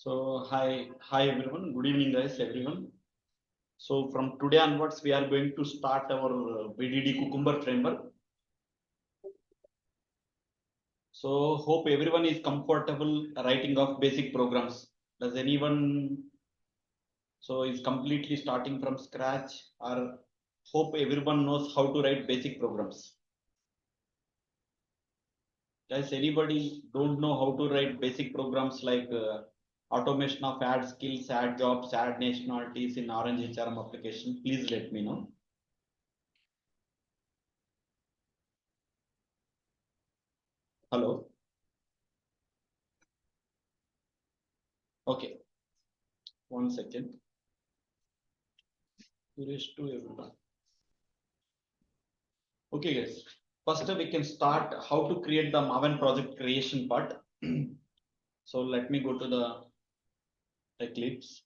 So hi everyone. Good evening, guys, everyone. So from today onwards, we are going to start our BDD Cucumber framework. So hope everyone is comfortable writing of basic programs. Does anyone is completely starting from scratch, or hope everyone knows how to write basic programs? Guys, anybody don't know how to write basic programs like automation of ad skills, ad jobs, ad nationalities in Orange HRM application? Please let me know. Hello. Okay, 1 second. Suresh to everyone. Okay, guys. First, we can start how to create the Maven project creation part. So let me go to the Eclipse.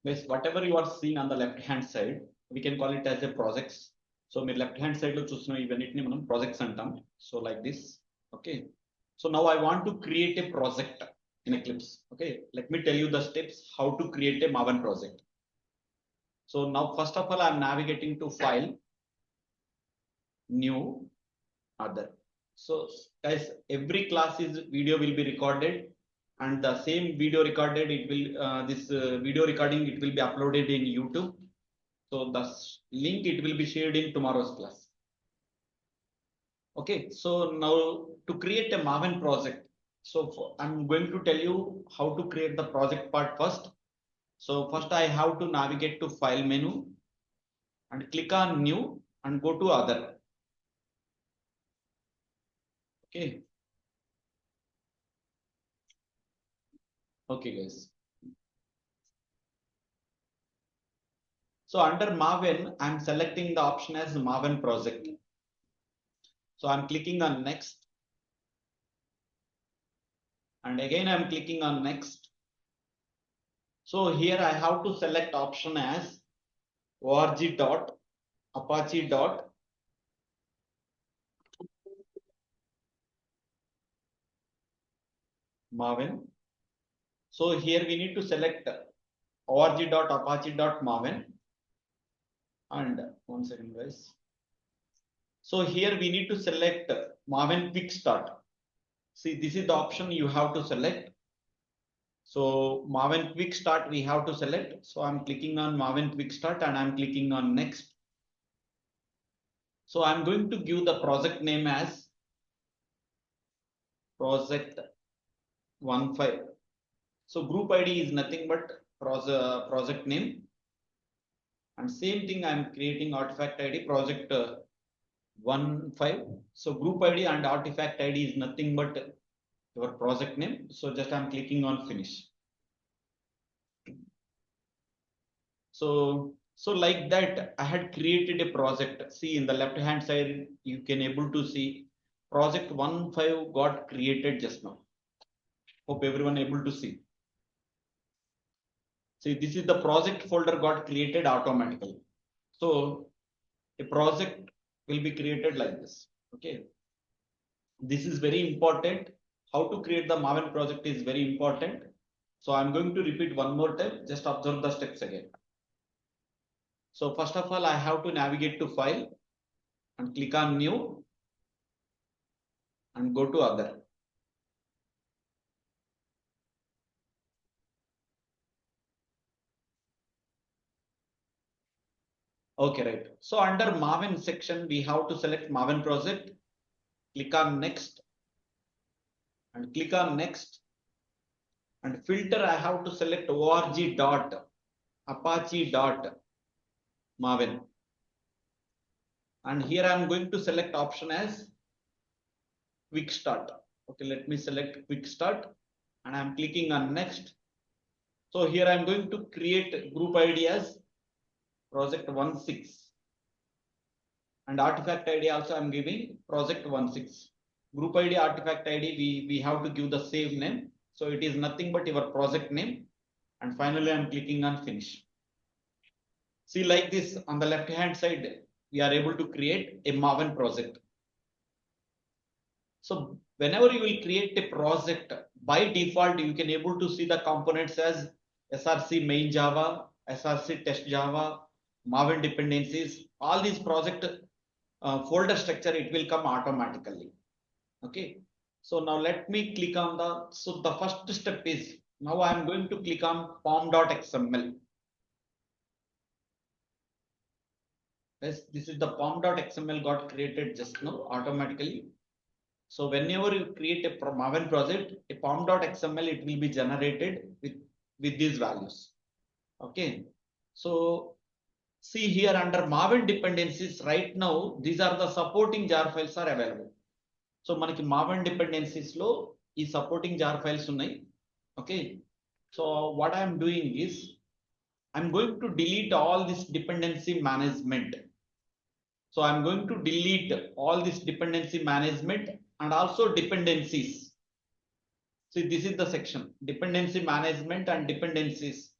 Guys, whatever you are seeing on the left hand side, we can call it as a projects. So my left hand side lo chusna ivanitni manam projects antam. So like this. Okay. So now I want to create a project in Eclipse. Okay. Let me tell you the steps how to create a Maven project. So now first of all, I'm navigating to file, new, other. So guys, every class is video will be recorded, and the same video recorded, it will this video recording, it will be uploaded in YouTube. So the link, it will be shared in tomorrow's class. Okay, so now to create a Maven project, so I'm going to tell you how to create the project part first. So first I have to navigate to file menu and click on new and go to other. Okay. Okay, guys. So under Maven, I'm selecting the option as Maven project. So I'm clicking on next. And again, I'm clicking on next. So here I have to select option as org.apache.maven. So here we need to select org.apache.maven. And 1 second, guys. So here we need to select Maven Quick Start. See, this is the option you have to select. So Maven Quick Start we have to select. So I'm clicking on Maven Quick Start and I'm clicking on next. So I'm going to give the project name as project 15. So group ID is nothing but project name. And same thing, I'm creating artifact ID project 15. So group ID and artifact ID is nothing but your project name. So just I'm clicking on finish. So like that, I had created a project. See, in the left hand side, you can able to see project 15 got created just now. Hope everyone able to see. See, this is the project folder got created automatically. So a project will be created like this. Okay. This is very important. How to create the Maven project is very important. So I'm going to repeat one more time. Just observe the steps again. So first of all, I have to navigate to file and click on new and go to other. Okay, right. So under Maven section, we have to select Maven project, click on next and click on next, and filter. I have to select org.apache.maven. And here I'm going to select option as quick start. Okay, let me select quick start and I'm clicking on next. So here I'm going to create group ID as project 16. And artifact ID also I'm giving project 16. Group ID, artifact ID, we have to give the same name. So it is nothing but your project name. And finally, I'm clicking on finish. See, like this on the left hand side, we are able to create a Maven project. So whenever you will create a project, by default, you can able to see the components as SRC main Java, SRC test Java, Maven dependencies, all these project folder structure, it will come automatically. Okay. So now let me click on so the first step is, now I'm going to click on pom.xml. Yes, this is the pom.xml got created just now automatically. So whenever you create a Maven project, a pom.xml, it will be generated with these values. Okay. So see here under Maven dependencies right now, these are the supporting jar files are available. So manaki Maven dependencies lo is supporting jar files unnai. Okay. So what I am doing is I'm going to delete all this dependency management. So I'm going to delete all this dependency management and also dependencies. See, this is the section dependency management and dependencies.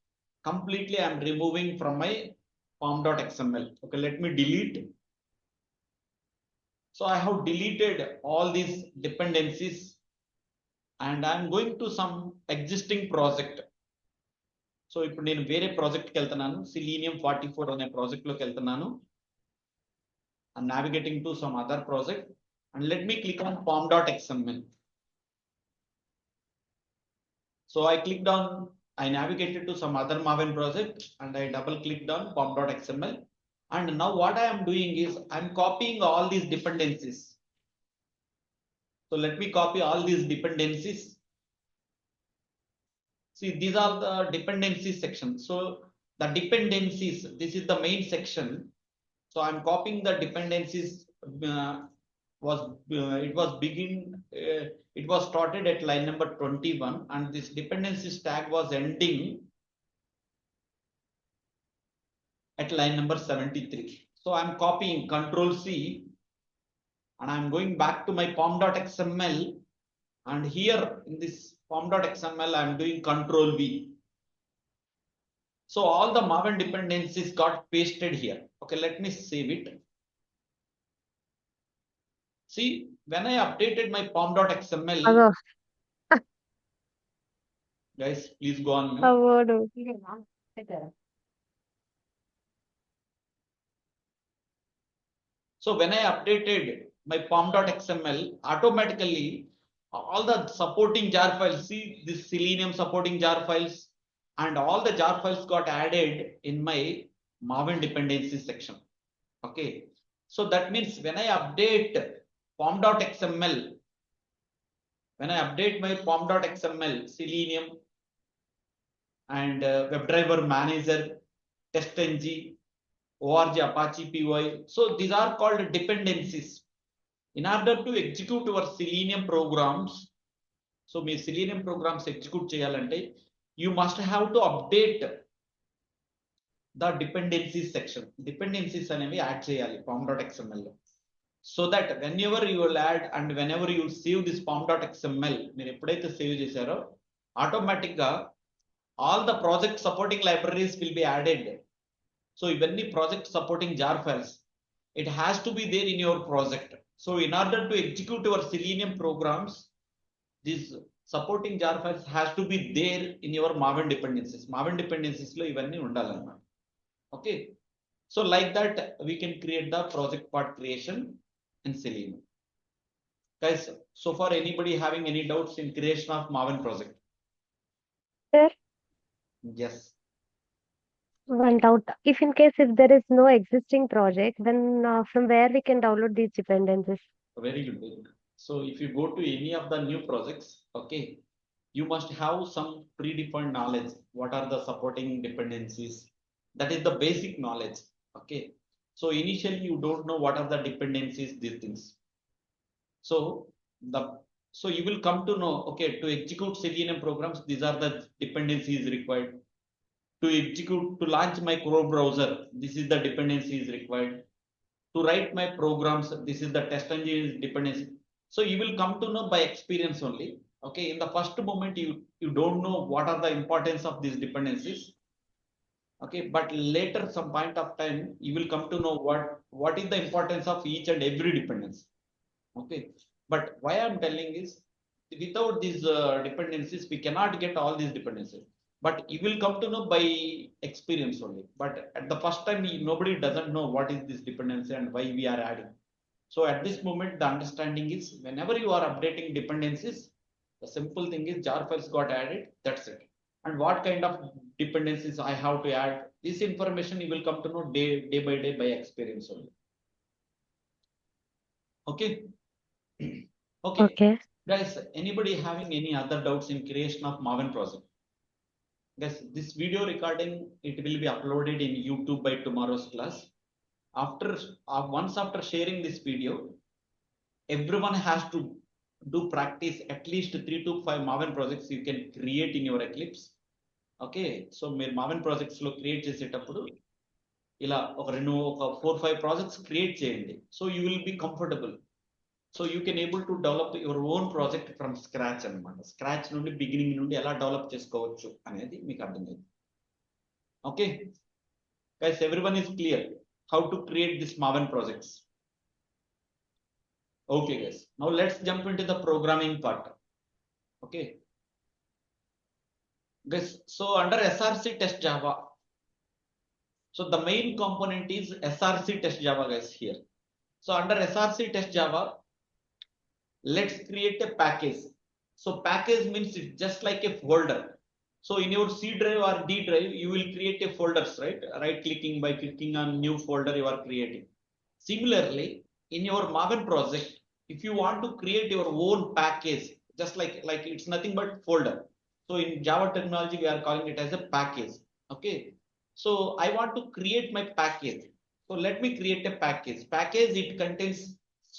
Completely I'm removing from my pom.xml. Okay, let me delete. So I have deleted all these dependencies and I'm going to some existing project. So ఇప్పుడు నేను వేరే project కి వెళ్తున్నాను, Selenium 44 అనే project లోకి వెళ్తున్నాను. I'm navigating to some other project and let me click on pom.xml. So I clicked on, I navigated to some other Maven project and I double clicked on pom.xml. And now what I am doing is I'm copying all these dependencies. So let me copy all these dependencies. See, these are the dependencies section. So the dependencies, this is the main section. So I'm copying the dependencies. It was started at line number 21 and this dependencies tag was ending at line number 73. So I'm copying Control C and I'm going back to my pom.xml and here in this pom.xml I'm doing Control V. So all the Maven dependencies got pasted here. Okay, let me save it. See, when I updated my pom.xml, guys, please go on mute. So when I updated my pom.xml, automatically all the supporting jar files, see this Selenium supporting jar files and all the jar files got added in my Maven dependencies section. Okay. So that means when I update pom.xml, when I update my pom.xml, Selenium and WebDriver Manager, TestNG, ORG Apache PY. So these are called dependencies. In order to execute our Selenium programs, so me Selenium programs execute cheyalante, you must have to update the dependencies section. Dependencies anevi add cheyali pom.xml lo. So that whenever you will add and whenever you save this pom.xml, మీరు ఎప్పుడైతే save చేశారో automatic గా all the project supporting libraries will be added. So even the project supporting jar files, it has to be there in your project. So in order to execute your Selenium programs, these supporting jar files has to be there in your Maven dependencies. Maven dependencies lo ivanni undalanna. Okay. So like that we can create the project part creation in Selenium. Guys, so far anybody having any doubts in creation of Maven project? Sir, Yes. one doubt. If in case if there is no existing project, then from where we can download these dependencies? Very good. Very good. So if you go to any of the new projects, okay, you must have some predefined knowledge. What are the supporting dependencies? That is the basic knowledge. Okay. So initially you don't know what are the dependencies, these things. So you will come to know, okay, to execute Selenium programs, these are the dependencies required. To execute, to launch my Chrome browser, this is the dependency is required. to write my programs. This is the test engine dependency. So you will come to know by experience only. Okay, in the first moment, you don't know what are the importance of these dependencies. Okay, but later some point of time, you will come to know what is the importance of each and every dependency. Okay, but why I'm telling is without these dependencies, we cannot get all these dependencies. But you will come to know by experience only. But at the first time, nobody doesn't know what is this dependency and why we are adding. So at this moment, the understanding is whenever you are updating dependencies, the simple thing is jar files got added. That's it. And what kind of dependencies I have to add, this information you will come to know day by day by experience only. Okay. Okay. Okay. Guys, anybody having any other doubts in creation of Maven project? Guys, this video recording, it will be uploaded in YouTube by tomorrow's class. After once after sharing this video, everyone has to do practice at least 3 to 5 Maven projects you can create in your Eclipse. Okay, so మీరు Maven projects లో create చేసేటప్పుడు ఇలా ఒక 4-5 projects create చేయండి. So you will be comfortable. So you can able to develop your own project from scratch అన్నమాట. Scratch నుండి beginning నుండి ఎలా డెవలప్ చేసుకోవచ్చు అనేది మీకు అర్థమైంది. Okay, guys, everyone is clear how to create this Maven projects. Okay, guys, now let's jump into the programming part. Okay, guys, so under SRC test Java, so the main component is SRC test Java, guys. Here, so under SRC test Java, let's create a package. So package means it's just like a folder. So in your C drive or D drive, you will create a folders, right? Right clicking, by clicking on new folder you are creating. Similarly, in your Maven project, if you want to create your own package, just like it's nothing but folder. So in Java terminology, we are calling it as a package. Okay. So I want to create my package. So let me create a package. Package, it contains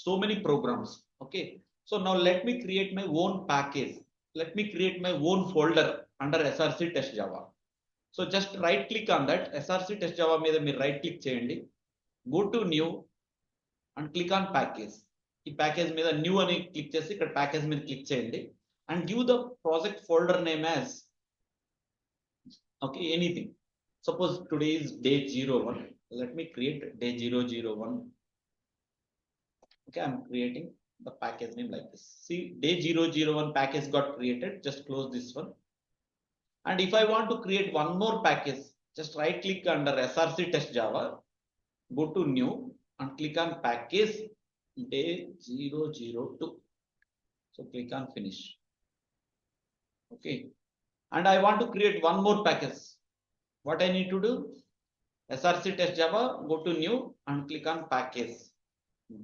so many programs. Okay. So now let me create my own package. Let me create my own folder under SRC test Java. So just right click on that SRC test Java మీద మీరు right click చేయండి. Go to new and click on package. ఈ package మీద new అని click చేసి ఇక్కడ package మీద click చేయండి and give the project folder name as okay anything. Suppose today is day 01. Let me create day 001. Okay, I'm creating the package name like this. See, day 001 package got created. Just close this one. And if I want to create one more package, just right click under SRC test Java, go to new and click on package day 002. So click on finish. Okay. And I want to create one more package. What I need to do? SRC test Java, go to new and click on package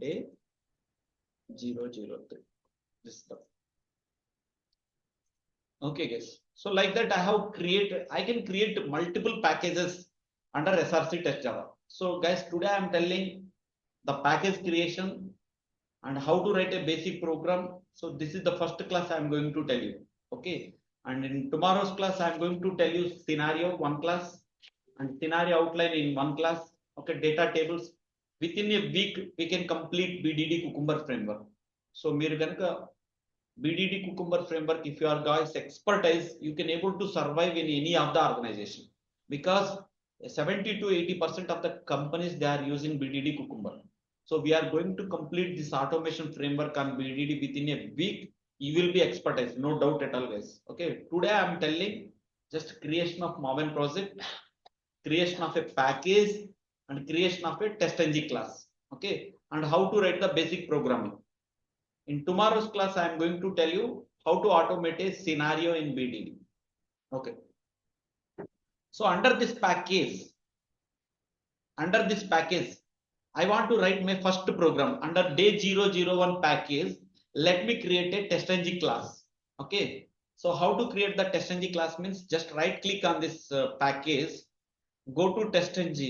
day 003. This stuff. Okay, guys. So like that, I can create multiple packages under SRC test Java. So guys, today I'm telling the package creation and how to write a basic program. So this is the first class I'm going to tell you. Okay. And in tomorrow's class, I'm going to tell you scenario 1 class and scenario outline in 1 class. Okay. Data tables. Within a week, we can complete BDD Cucumber framework. So మీరు కనుక BDD Cucumber framework, if you are guys expertise, you can able to survive in any of the organization because 70 to 80% of the companies, they are using BDD Cucumber. So we are going to complete this automation framework on BDD within a week. You will be expertise, no doubt at all, guys. Okay, today I am telling just creation of Maven project, creation of a package, and creation of a TestNG class. Okay, and how to write the basic programming. In tomorrow's class, I am going to tell you how to automate a scenario in BDD. Okay. So under this package, I want to write my first program under day 001 package. Let me create a TestNG class. Okay. So how to create the TestNG class means just right click on this package, go to TestNG,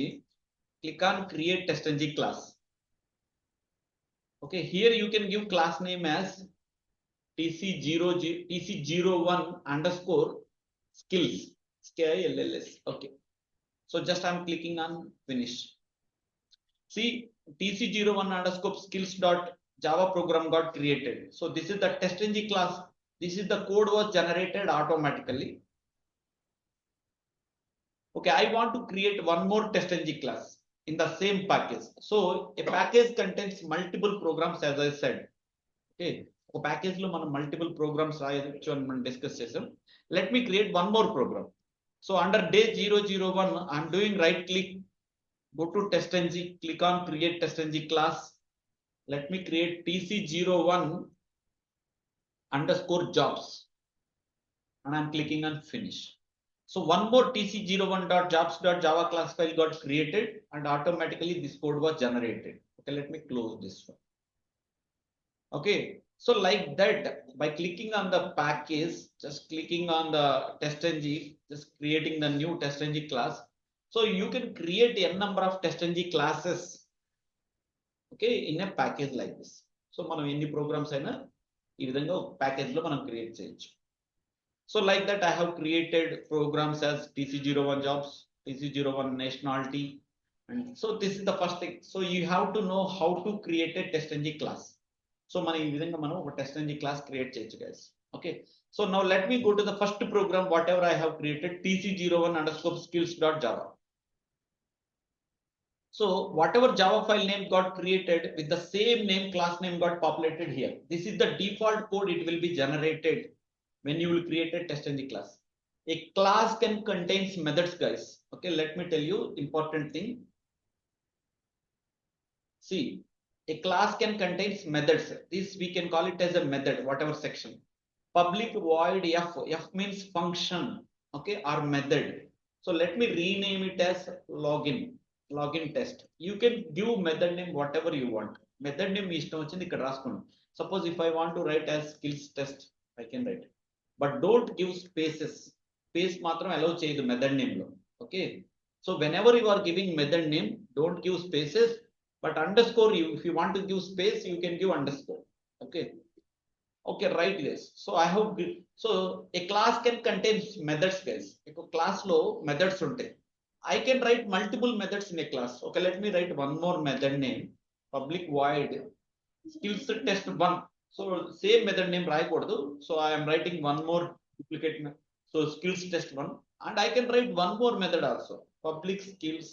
click on create TestNG class. Okay, here you can give class name as TC01 underscore skills, SKILLS. Okay, so just I'm clicking on finish. See, tc01 underscore skills dot Java program got created. So this is the TestNG class. This is the code was generated automatically. Okay, I want to create one more TestNG class in the same package. So a package contains multiple programs, as I said. Okay, a package lo మనం multiple programs మనం discuss చేసాం. Let me create one more program. So under day 001, I'm doing right click, go to TestNG, click on create TestNG class. Let me create tc01 underscore jobs, and I'm clicking on finish. So one more tc01.jobs.java class file got created, and automatically this code was generated. Okay, let me close this one. Okay, so like that, by clicking on the package, just clicking on the TestNG, just creating the new TestNG class. So you can create a number of TestNG classes, okay, in a package like this. So మనం ఎన్ని programs అయినా ఈ విధంగా ఒక package లో మనం create చేయొచ్చు. So like that, I have created programs as tc01 jobs, tc01 nationality, and so this is the first thing. So you have to know how to create a TestNG class. So మనం ఈ విధంగా మనం ఒక TestNG class create చేయొచ్చు, guys. Okay, so now let me go to the first program, whatever I have created, tc01 underscore skills dot java. So whatever Java file name got created with the same name, class name got populated here. This is the default code, it will be generated when you will create a TestNG class. A class can contains methods, guys. Okay, let me tell you important thing. See, a class can contains methods. This we can call it as a method, whatever section. Public void f means function, okay, or method. So let me rename it as login test. You can give method name whatever you want. Method name is suppose if I want to write as skills test, I can write, but don't give spaces. Space matram allow cheyaду method name lo. Okay, so whenever you are giving method name, don't give spaces, but underscore, you if you want to give space, you can give underscore. Okay, okay, right, guys. So I have, so a class can contain methods, guys. A class lo methods untayi. I can write multiple methods in a class. Okay, let me write one more method name, public void skills test 1. So same method name రాయకూడదు. So I am writing one more duplicate. So skills test 1, and I can write one more method also, public skills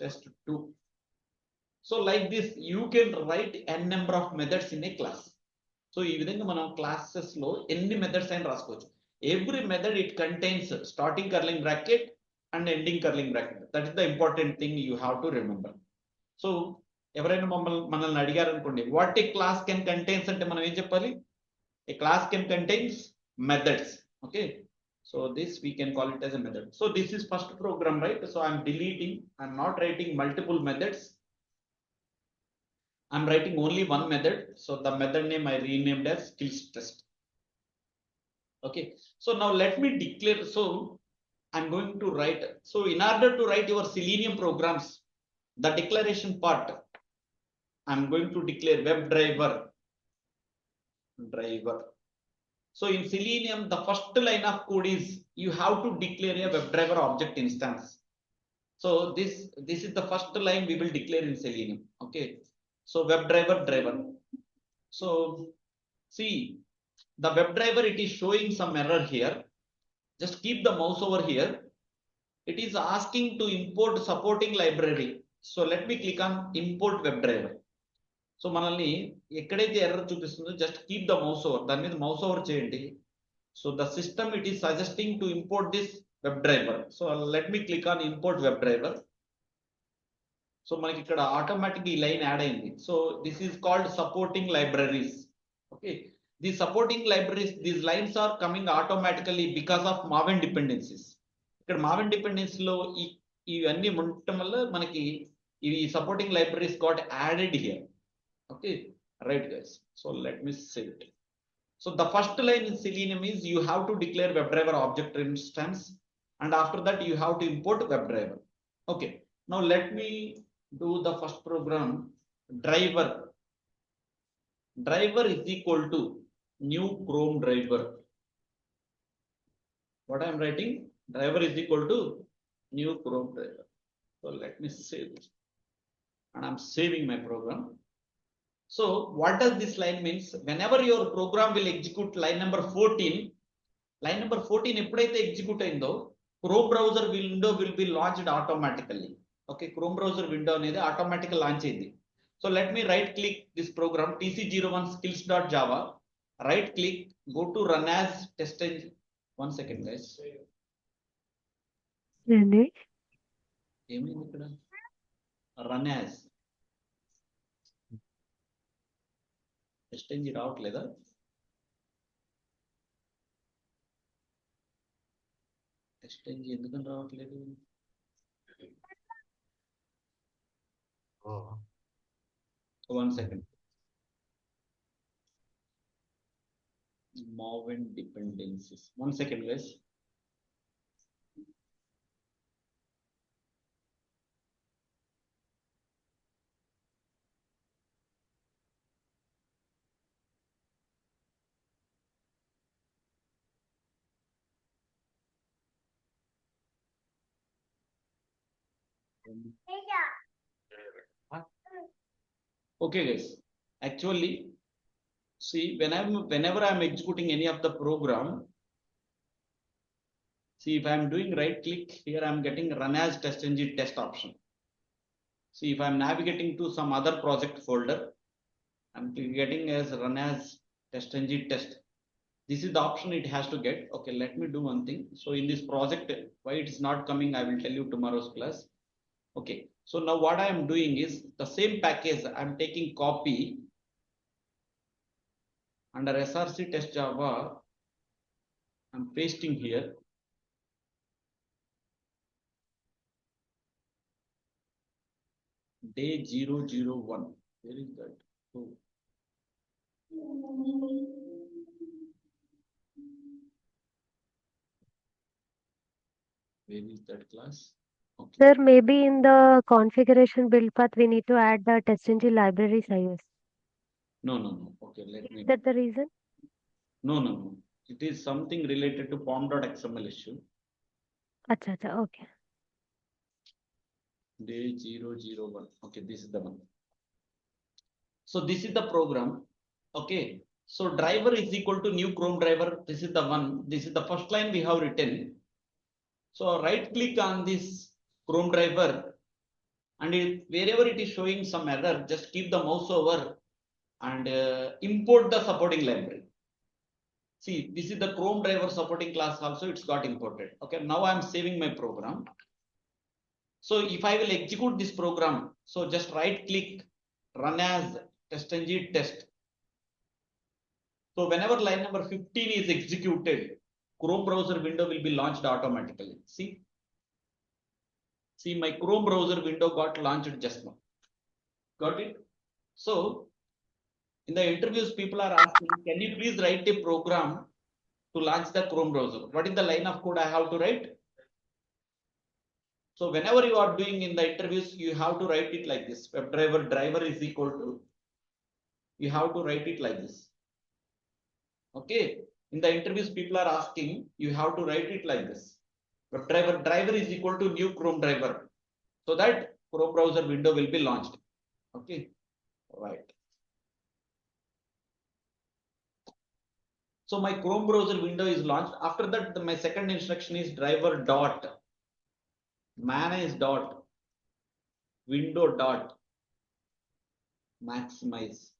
test 2. So like this, you can write n number of methods in a class. So ఈ విధంగా మనం classes లో ఎన్ని methods అయినా రాసుకోవచ్చు. Every method, it contains starting curling bracket and ending curling bracket. That is the important thing you have to remember. So ఎవరైనా మనల్ని అడిగారు అనుకోండి, what a class can contains అంటే మనం ఏం చెప్పాలి? A class can contains methods. Okay, so this we can call it as a method. So this is first program, right? So I'm deleting, I'm not writing multiple methods, I'm writing only one method. So the method name I renamed as skills test. Okay, so now let me declare. So I'm going to write, so in order to write your Selenium programs, the declaration part, I'm going to declare WebDriver. So in Selenium, the first line of code is you have to declare a WebDriver object instance. So this is the first line we will declare in Selenium. Okay, so WebDriver driver. So see, the WebDriver, it is showing some error here. Just keep the mouse over here. It is asking to import supporting library. So let me click on import WebDriver. So మనల్ని ఎక్కడైతే error చూపిస్తుందో just keep the mouse over, దాని మీద mouse over చేయండి. So the system, it is suggesting to import this WebDriver. So let me click on import WebDriver. So మనకి ఇక్కడ automatic ఈ line add అయింది. So this is called supporting libraries. Okay, the supporting libraries, these lines are coming automatically because of Maven dependencies. ఇక్కడ Maven dependencies లో ఇవన్నీ ఉండటం వల్ల మనకి ఈ supporting libraries got added here. Okay, right, guys. So let me say it. So the first line in Selenium is you have to declare WebDriver object instance, and after that you have to import WebDriver. Okay, now let me do the first program. Driver is equal to new Chrome driver. What I am writing? Driver is equal to new Chrome driver. So let me say this. and I'm saving my program. So what does this line means? Whenever your program will execute line number 14 ఎప్పుడైతే execute అయిందో Chrome browser window will be launched automatically. Okay, Chrome browser window అనేది automatic launch అయింది. So let me right click this program tc01 skills.java, right click, go to run as test engine. 1 second guys, ఏంది ఏమైంది ఇక్కడ? Run as test engine రావట్లేదా? Test engine ఎందుకని రావట్లేదు? One second. Maven dependencies. 1 second guys. Okay guys, actually see, whenever I'm executing any of the program, see if I'm doing right click here, I'm getting run as test engine test option. See if I'm navigating to some other project folder, I'm getting as run as test engine test. This is the option it has to get. Okay, let me do one thing. So in this project, why it is not coming, I will tell you tomorrow's class. Okay, so now what I am doing is the same package I'm taking copy under src test java, I'm pasting here. Day 001, where is that? Oh. Where is that class? Okay. Sir, maybe in the configuration build path we need to add the TestNG library size. No. Okay, let me. Is that the reason? No. It is something related to pom.xml issue. Acha, okay. Day 001. Okay, this is the one. So this is the program. Okay, so driver is equal to new Chrome driver. This is the one. This is the first line we have written. So right click on this Chrome driver, and wherever it is showing some error, just keep the mouse over and import the supporting library. See, this is the Chrome driver supporting class also, it's got imported. Okay, now I'm saving my program. So if I will execute this program, so just right click, run as test engine test. So whenever line number 15 is executed, Chrome browser window will be launched automatically. See my Chrome browser window got launched just now. Got it? So in the interviews, people are asking, can you please write a program to launch the Chrome browser? What is the line of code I have to write? So whenever you are doing in the interviews, you have to write it like this. WebDriver driver is equal to, you have to write it like this. Okay, in the interviews, people are asking, you have to write it like this. WebDriver driver is equal to new Chrome driver, so that Chrome browser window will be launched. Okay, right. So my Chrome browser window is launched. After that, my second instruction is driver dot manage dot window dot maximize.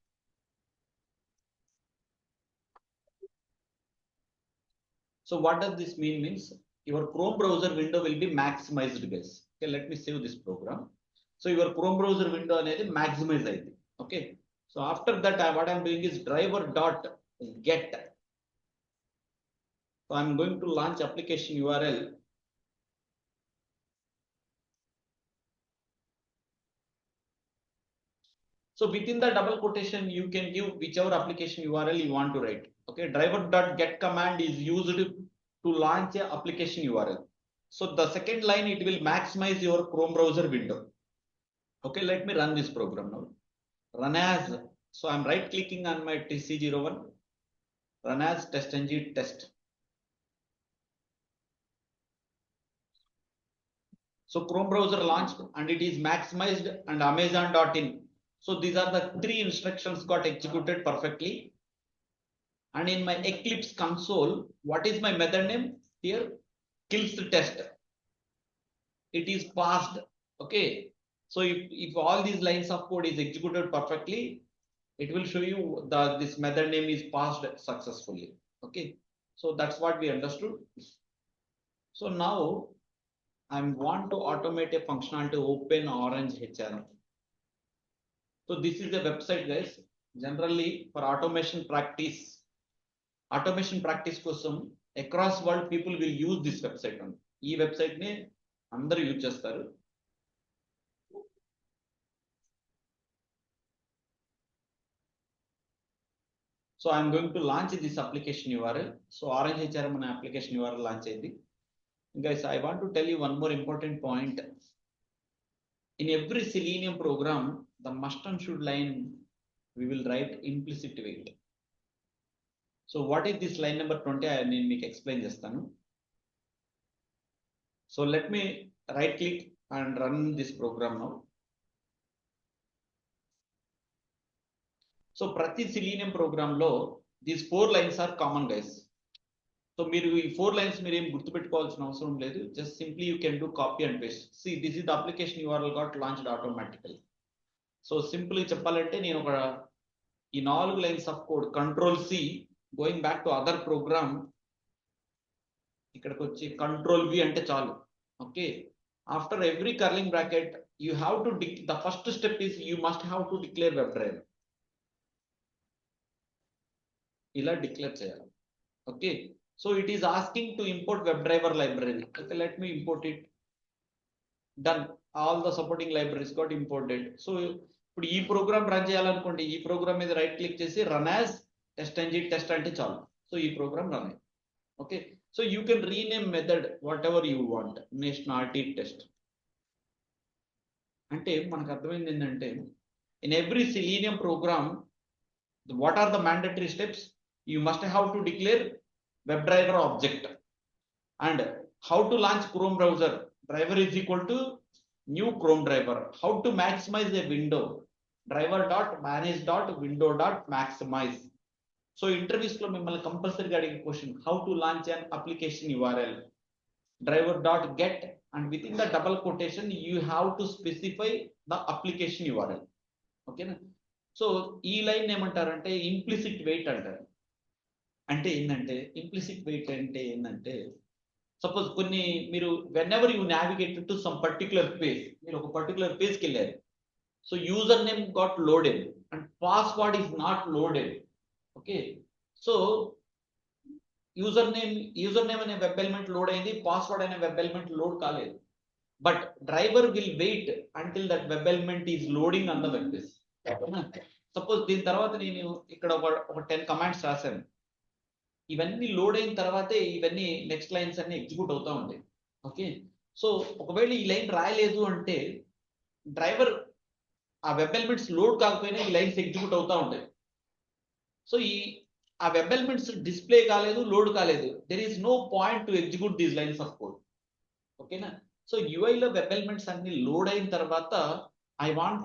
So what does this mean? Means your Chrome browser window will be maximized, guys. Okay, let me save this program. So your Chrome browser window అనేది maximize అయింది. Okay, so after that what I'm doing is driver dot get. So I'm going to launch application URL. So within the double quotation, you can give whichever application URL you want to write. Okay, driver.get command is used to launch a application URL. So the second line, it will maximize your Chrome browser window. Okay, let me run this program now. Run as, so I'm right clicking on my TC01, run as test engine test. So Chrome browser launched and it is maximized and Amazon.in. So these are the 3 instructions got executed perfectly. And in my Eclipse console, what is my method name here? Kills the test. It is passed. Okay. So if all these lines of code is executed perfectly, it will show you this method name is passed successfully. Okay. So that's what we understood. So now I want to automate a functionality to open Orange HRM. So this is a website, guys. Generally for automation practice కోసం across world people will use this website. ఈ website ని అందరూ use చేస్తారు. So I'm going to launch this application URL. So Orange HRM అనే application URL launch అయింది. Guys, I want to tell you one more important point. In every Selenium program, the must and should line we will write implicit wait. So what is this line number 20? I need to explain chestanu. So let me right click and run this program now. So prati Selenium program lo these 4 lines are common, guys. So మీరు ఈ 4 lines మీరు ఏం గుర్తుపెట్టుకోవాల్సిన అవసరం లేదు. Just simply you can do copy and paste. See, this is the application URL got launched automatically. So simply చెప్పాలంటే నేను ఒక ఈ 4 lines of code control C going back to other program ఇక్కడికి వచ్చి control V అంటే చాలు. Okay. After every curling bracket you have to the first step is you must have to declare WebDriver. ఇలా declare చేయాలి. Okay. So it is asking to import WebDriver library. Okay, let me import it. Done. All the supporting libraries got imported. So ఇప్పుడు ఈ program run చేయాలనుకోండి, ఈ program మీద right click చేసి run as testng test అంటే చాలు. So ఈ program run అయ్యింది. Okay. So you can rename method whatever you want. Nationality test అంటే మనకు అర్థమైంది ఏంటంటే in every Selenium program what are the mandatory steps? You must have to declare WebDriver object and how to launch Chrome browser. Driver is equal to new Chrome driver. How to maximize a window? Driver.manage.window.maximize. So interviews lo mimmalni compulsory ga adige question, how to launch an application URL? Driver.get and within the double quotation you have to specify the application URL. Okay na? So ee line ఏమంటారంటే implicit wait అంటారు. అంటే ఏంటంటే implicit wait అంటే ఏంటంటే suppose కొన్ని మీరు whenever you navigate to some particular page, మీరు ఒక పర్టికులర్ పేజ్కి వెళ్ళారు. So user name got loaded and password is not loaded. Okay. So user name అనే వెబ్ ఎలిమెంట్ లోడ్ అయింది, పాస్వర్డ్ అనే వెబ్ ఎలిమెంట్ లోడ్ కాలేదు. But driver will wait until that web element is loading on the web page. Suppose దీని తర్వాత నేను ఇక్కడ ఒక 10 commands రాశాను. ఇవన్నీ లోడ్ అయిన తర్వాతే ఇవన్నీ నెక్స్ట్ లైన్స్ అన్ని ఎగ్జిక్యూట్ అవుతా ఉంటాయి. ఓకే. సో ఒకవేళ ఈ లైన్ రాయలేదు అంటే డ్రైవర్ ఆ వెబ్ ఎలిమెంట్స్ లోడ్ కాకపోయినా ఈ లైన్స్ ఎగ్జిక్యూట్ అవుతా ఉంటాయి. సో ఆ వెబ్ ఎలిమెంట్స్ డిస్ప్లే కాలేదు, లోడ్ కాలేదు, there is no point to execute these lines of code. ఓకేనా. సో UI లో వెబ్ ఎలిమెంట్స్ అన్ని లోడ్ అయిన తర్వాత ఐ వాంట్